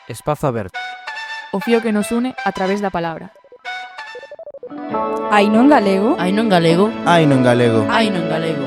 Espazo aberto. O fío que nos une a través da palabra. Ai non galego? Ai non galego? Ai non galego. Ai non galego.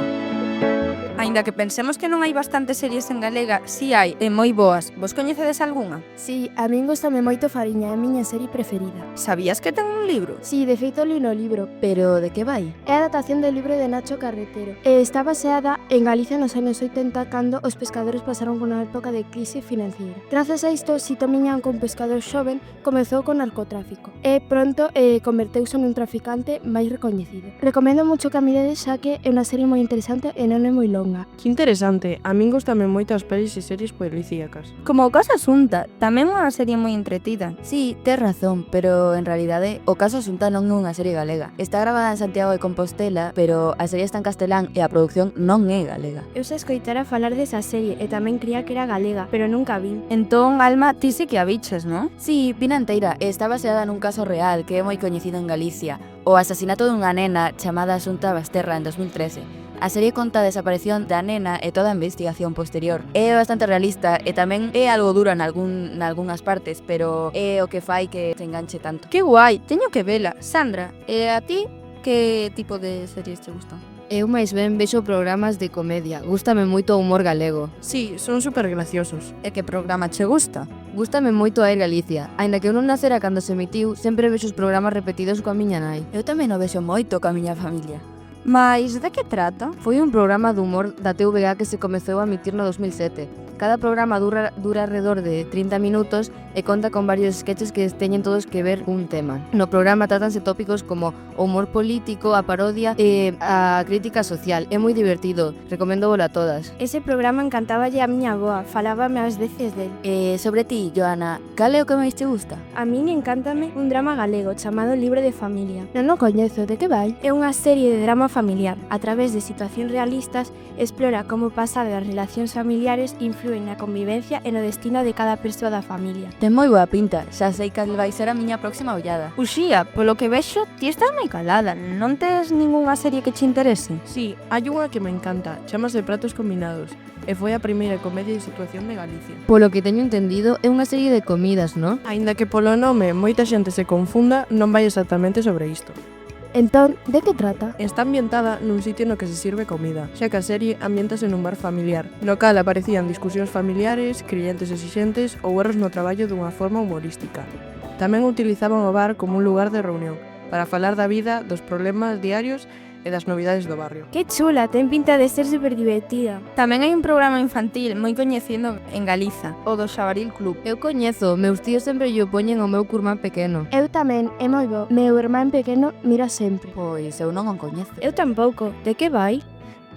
Aínda que pensemos que non hai bastantes series en galega, si hai, e moi boas. Vos coñecedes algunha? Sí, a min gustame moito Fariña, é a miña serie preferida. Sabías que ten un libro? Sí, de feito li no libro. Pero de que vai? É a adaptación do libro de Nacho Carretero. E está baseada en Galicia nos anos 80 cando os pescadores pasaron por unha época de crise financiera. Grazas a isto, Sito Miñán, un pescador xoven, comezou con narcotráfico. E pronto converteuse nun traficante máis recoñecido. Recomendo moito que a miredes xa que é unha serie moi interesante e non é moi longa. Que interesante, a min gustame moito as pelis e series policíacas. Como o Caso Asunta, tamén unha serie moi entretida. Sí, tes razón, pero en realidade o Caso Asunta non é unha serie galega. Está gravada en Santiago de Compostela, pero a serie está en castelán e a produción non é galega. Eu xa escoitara falar desa serie e tamén cría que era galega, pero nunca vin. Entón, Alma, ti sí que a biches, non? Sí, vina enteira e está baseada nun caso real que é moi coñecido en Galicia, o asasinato dunha nena chamada Asunta Basterra en 2013. A serie conta a desaparición da nena e toda a investigación posterior. É bastante realista e tamén é algo dura nalgúnas partes, pero é o que fai que te enganche tanto. Que guai, teño que vela. Sandra, e a ti que tipo de series te gustan? Eu máis ben vexo programas de comedia. Gústame moito o humor galego. Sí, son super graciosos. E que programa che gusta? Gústame moito a Ir Galicia. Aínda que eu non nacera cando se emitiu, sempre vexo os programas repetidos coa miña nai. Eu tamén o vexo moito coa miña familia. Mais de que trata? Foi un programa de humor da TVG que se comezou a emitir no 2007. Cada programa dura alrededor de 30 minutos e conta con varios sketches que teñen todos que ver cun tema. No programa tratanse tópicos como o humor político, a parodia e a crítica social. É moi divertido, recomendo a todas. Ese programa encantáballe a miña avoa, falábame ás veces del. Sobre ti, Joana, cal é o que máis te gusta? A min encántame un drama galego chamado Libro de Familia. Non o coñezo, de que vai? É unha serie de drama familiar. A través de situacións realistas, explora como pasar as relacións familiares influen na convivencia e no destino de cada persoa da familia. Ten moi boa pinta, xa sei cal vai ser a miña próxima ollada. Uxía, polo que vexo, ti estás moi calada. Non tes ningunha serie que che interese? Sí, hai unha que me encanta, chamase Pratos Combinados, e foi a primeira comedia de situación de Galicia. Polo que teño entendido, é unha serie de comidas, non? Aínda que polo nome moita xente se confunda, non vai exactamente sobre isto. Entón, de que trata? Está ambientada nun sitio no que se sirve comida, xa que a serie ambientase nun bar familiar, no cal aparecían discusións familiares, clientes exixentes ou erros no traballo dunha forma humorística. Tamén utilizaban o bar como un lugar de reunión, para falar da vida, dos problemas diarios e das novidades do barrio. Que chula, ten pinta de ser super divertida. Tamén hai un programa infantil moi coñecido en Galiza, o do Xabaril Club. Eu coñezo, meus tíos sempre lle poñen ao meu curmán pequeno. Eu tamén, é moi bo. Meu irmán pequeno mira sempre. Pois eu non o coñezo. Eu tampouco. De que vai?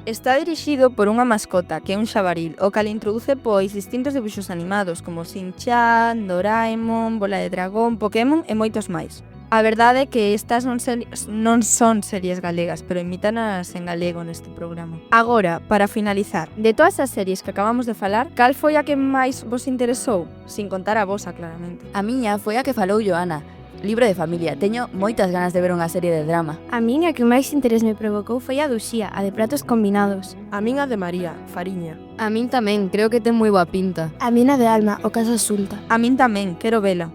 Está dirixido por unha mascota, que é un xabaril, o cal introduce pois distintos debuxos animados como Shin-chan, Doraemon, Bola de Dragón, Pokémon e moitos máis. A verdade é que estas non son series galegas, pero imítanas en galego neste programa. Agora, para finalizar, de todas as series que acabamos de falar, cal foi a que máis vos interesou? Sin contar a vosa, claramente. A miña foi a que falou Joana, Libro de Familia. Teño moitas ganas de ver unha serie de drama. A min a que máis interés me provocou foi a Duxía, a de Pratos Combinados. A min a de María, Fariña. A min tamén, creo que ten moi boa pinta. A min a de Alma, o Caso Asunta. A min tamén, quero vela.